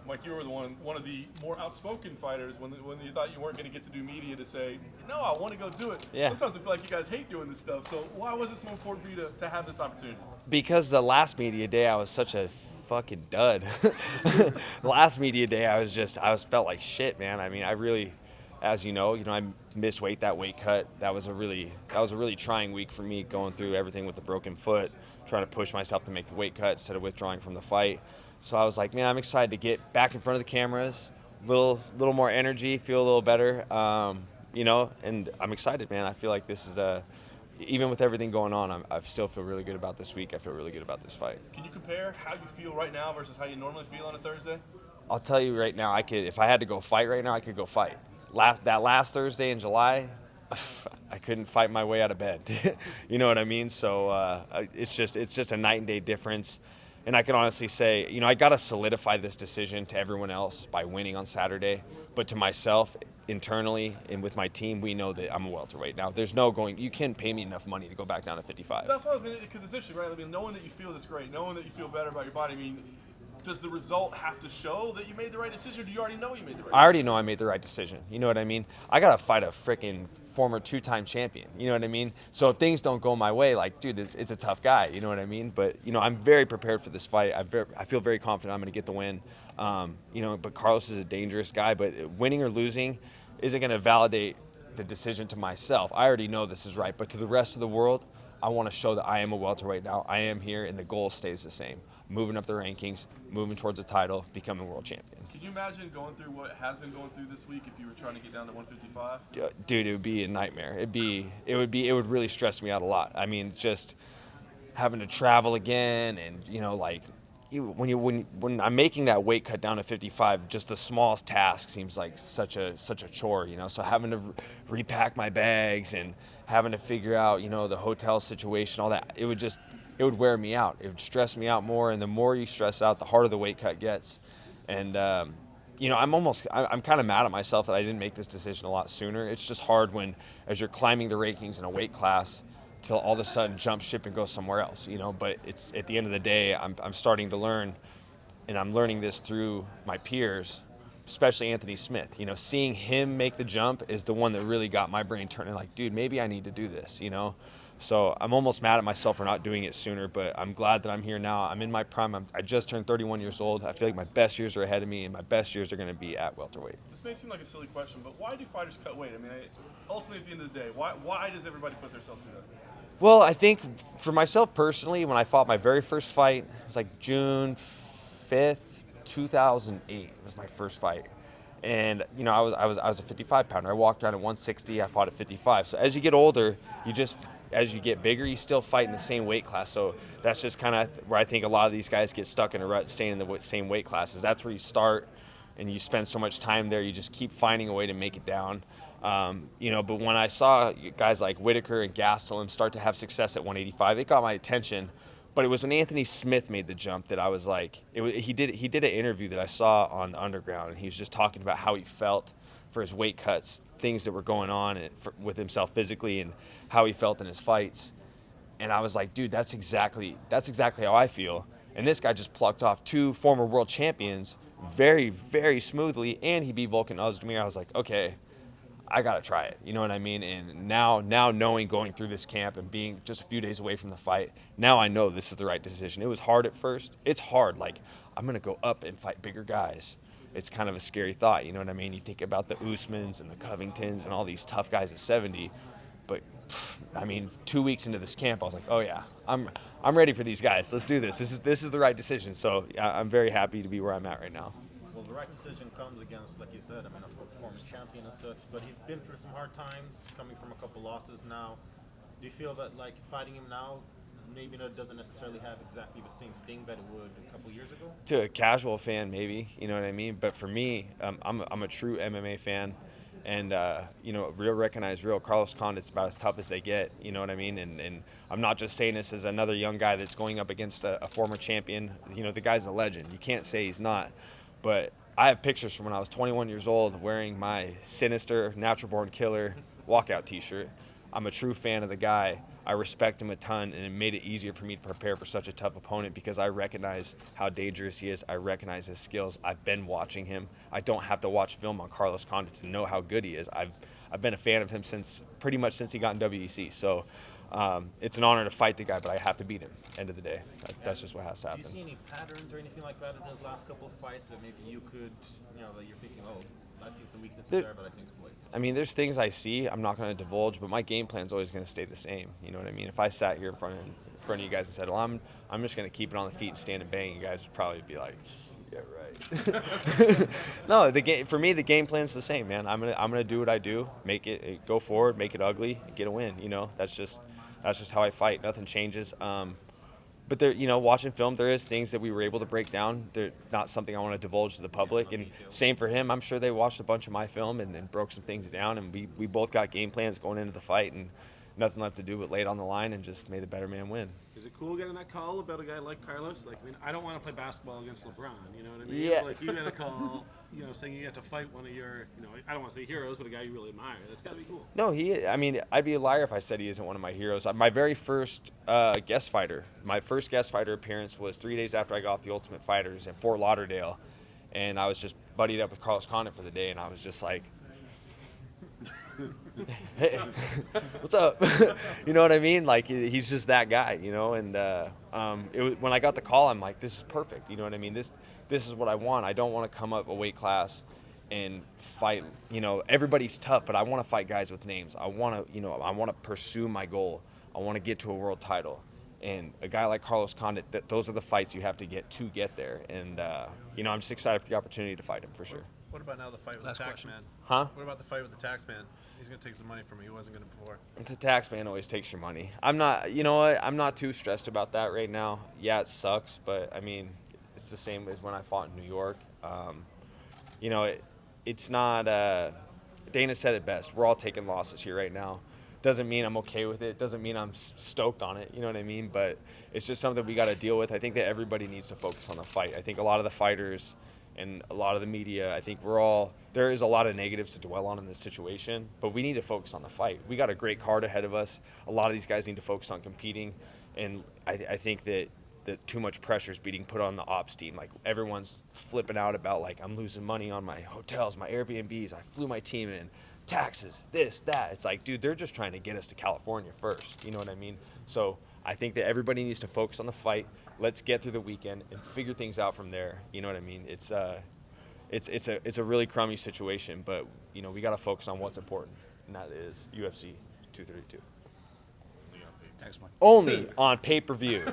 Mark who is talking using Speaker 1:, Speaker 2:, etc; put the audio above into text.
Speaker 1: Mike, you were one of the more outspoken fighters when you thought you weren't going to get to do media to say, no, I want to go do it.
Speaker 2: Yeah.
Speaker 1: Sometimes I feel like you guys hate doing this stuff. So why was it so important for you to have this opportunity?
Speaker 2: Because the last media day I was such a fucking dud. The last media day I felt like shit, man. I mean, I really, as you know, I missed weight that weight cut. That was a really trying week for me, going through everything with the broken foot, trying to push myself to make the weight cut instead of withdrawing from the fight. So I was like, man, I'm excited to get back in front of the cameras, little more energy, feel a little better, and I'm excited, man. I feel like this is even with everything going on, I still feel really good about this week. I feel really good about this fight.
Speaker 1: Can you compare how you feel right now versus how you normally feel on a Thursday?
Speaker 2: I'll tell you right now, if I had to go fight right now, I could go fight. Last Thursday in July, I couldn't fight my way out of bed. You know what I mean? So it's just a night and day difference. And I can honestly say, I got to solidify this decision to everyone else by winning on Saturday. But to myself, internally, and with my team, we know that I'm a welterweight. Now, there's no going, you can't pay me enough money to go back down to 55.
Speaker 1: That's what I was saying, because it's interesting, right? I mean, knowing that you feel this great, knowing that you feel better about your body, I mean, does the result have to show that you made the right decision, or do you already know you made the right decision?
Speaker 2: I already know I made the right decision. You know what I mean? I got to fight a freaking former two-time champion. You know what I mean? So if things don't go my way, like, dude, it's a tough guy. You know what I mean? But, I'm very prepared for this fight. I feel very confident I'm going to get the win. But Carlos is a dangerous guy. But winning or losing isn't going to validate the decision to myself. I already know this is right. But to the rest of the world, I want to show that I am a welterweight now. I am here, and the goal stays the same. Moving up the rankings, moving towards a title, becoming world champion.
Speaker 1: Can you imagine going through what has been going through this week if you were trying to get down to 155?
Speaker 2: Dude, it would be a nightmare. It would really stress me out a lot. I mean, just having to travel again, and when I'm making that weight cut down to 55, just the smallest task seems like such a chore. So having to repack my bags and having to figure out the hotel situation, all that, it would wear me out. It would stress me out more, and the more you stress out, the harder the weight cut gets. And I'm kind of mad at myself that I didn't make this decision a lot sooner. It's just hard as you're climbing the rankings in a weight class, till all of a sudden jump ship and go somewhere else. But it's at the end of the day, I'm starting to learn, and I'm learning this through my peers, especially Anthony Smith. Seeing him make the jump is the one that really got my brain turning. Like, dude, maybe I need to do this. So I'm almost mad at myself for not doing it sooner, but I'm glad that I'm here now. I'm in my prime. I just turned 31 years old. I feel like my best years are ahead of me, and my best years are going to be at welterweight.
Speaker 1: This may seem like a silly question, but why do fighters cut weight? I mean, ultimately, at the end of the day, why does everybody put themselves through that?
Speaker 2: Well, I think for myself personally, when I fought my very first fight, it was like June 5th, 2008 was my first fight. And, I was a 55 pounder. I walked around at 160. I fought at 55. So as you get older, as you get bigger, you still fight in the same weight class. So that's just kind of where I think a lot of these guys get stuck in a rut, staying in the same weight classes. That's where you start, and you spend so much time there. You just keep finding a way to make it down. But when I saw guys like Whitaker and Gastelum start to have success at 185, it got my attention. But it was when Anthony Smith made the jump that I was like, he did an interview that I saw on the Underground, and he was just talking about how he felt for his weight cuts, things that were going on with himself physically, and how he felt in his fights. And I was like, dude, that's exactly how I feel. And this guy just plucked off two former world champions very, very smoothly, and he beat Volkan Ozdemir. I was like, okay, I got to try it. You know what I mean? And now knowing, going through this camp and being just a few days away from the fight, now I know this is the right decision. It was hard at first. It's hard. Like, I'm going to go up and fight bigger guys. It's kind of a scary thought. You know what I mean? You think about the Usmans and the Covingtons and all these tough guys at 70. But, 2 weeks into this camp, I was like, oh, yeah, I'm ready for these guys. Let's do this. This is the right decision. So I'm very happy to be where I'm at right now.
Speaker 3: Well, the right decision comes against, like you said, a former champion and such, but he's been through some hard times, coming from a couple losses now. Do you feel that, like, fighting him now, maybe it doesn't necessarily have exactly the same sting that it would a couple years ago?
Speaker 2: To a casual fan, maybe, you know what I mean? But for me, I'm a true MMA fan. And, real Carlos Condit's about as tough as they get, you know what I mean? And I'm not just saying this as another young guy that's going up against a former champion. The guy's a legend. You can't say he's not. But I have pictures from when I was 21 years old wearing my Sinister Natural Born Killer walkout T-shirt. I'm a true fan of the guy. I respect him a ton, and it made it easier for me to prepare for such a tough opponent because I recognize how dangerous he is. I recognize his skills. I've been watching him. I don't have to watch film on Carlos Condit to know how good he is. I've been a fan of him pretty much since he got in WEC. So it's an honor to fight the guy, but I have to beat him. End of the day, that's just what has to happen.
Speaker 3: Do you see any patterns or anything like that in his last couple of fights that maybe you could, that you're thinking, oh, I see some weaknesses there, but I can exploit?
Speaker 2: I mean, there's things I see I'm not going to divulge, but my game plan is always going to stay the same. You know what I mean? If I sat here in front of you guys and said, well, I'm just going to keep it on the feet and stand and bang, you guys would probably be like, yeah, right. No, for me, the game plan's the same, man. I'm gonna do what I do, make it go forward, make it ugly, get a win. That's just how I fight. Nothing changes. But there, watching film, there is things that we were able to break down. They're not something I want to divulge to the public. And same for him. I'm sure they watched a bunch of my film and broke some things down. And we both got game plans going into the fight, and nothing left to do but lay it on the line and just made the better man win.
Speaker 4: Is it cool getting that call about a guy like Carlos? Like, I mean, I don't want to play basketball against LeBron. You know what I mean?
Speaker 2: Yeah.
Speaker 4: Like, you get a call, saying you have to fight one of your, I don't want to say heroes, but a guy you really admire. That's got to be cool.
Speaker 2: No, I'd be a liar if I said he isn't one of my heroes. My very first guest fighter appearance was 3 days after I got off the Ultimate Fighters in Fort Lauderdale, and I was just buddied up with Carlos Condit for the day, and I was just like, hey, what's up? You know what I mean? Like, he's just that guy, and when I got the call, I'm like, this is perfect. You know what I mean? This is what I want. I don't want to come up a weight class and fight. Everybody's tough, but I want to fight guys with names. I want to pursue my goal. I want to get to a world title. And a guy like Carlos Condit, those are the fights you have to get there. And I'm just excited for the opportunity to fight him for sure.
Speaker 5: What about now the fight with the tax man?
Speaker 2: Huh?
Speaker 5: What about the fight with the tax man? He's going to take some money from me. He wasn't going to before.
Speaker 2: The tax man always takes your money. I'm not, I'm not too stressed about that right now. Yeah, it sucks, but I mean, it's the same as when I fought in New York. It's not, Dana said it best. We're all taking losses here right now. Doesn't mean I'm okay with it. Doesn't mean I'm stoked on it. You know what I mean? But it's just something we got to deal with. I think that everybody needs to focus on the fight. I think a lot of the fighters and a lot of the media, I think there is a lot of negatives to dwell on in this situation, but we need to focus on the fight. We got a great card ahead of us. A lot of these guys need to focus on competing, and I think that too much pressure is being put on the ops team. Like, everyone's flipping out about, like, I'm losing money on my hotels, my Airbnbs, I flew my team in, taxes, this, that. It's like, dude, they're just trying to get us to California first. You know what I mean? So I think that everybody needs to focus on the fight. Let's get through the weekend and figure things out from there. You know what I mean? It's a really crummy situation, but we got to focus on what's important, and that is UFC 232.
Speaker 5: Thanks, Mike.
Speaker 2: Only on pay-per-view.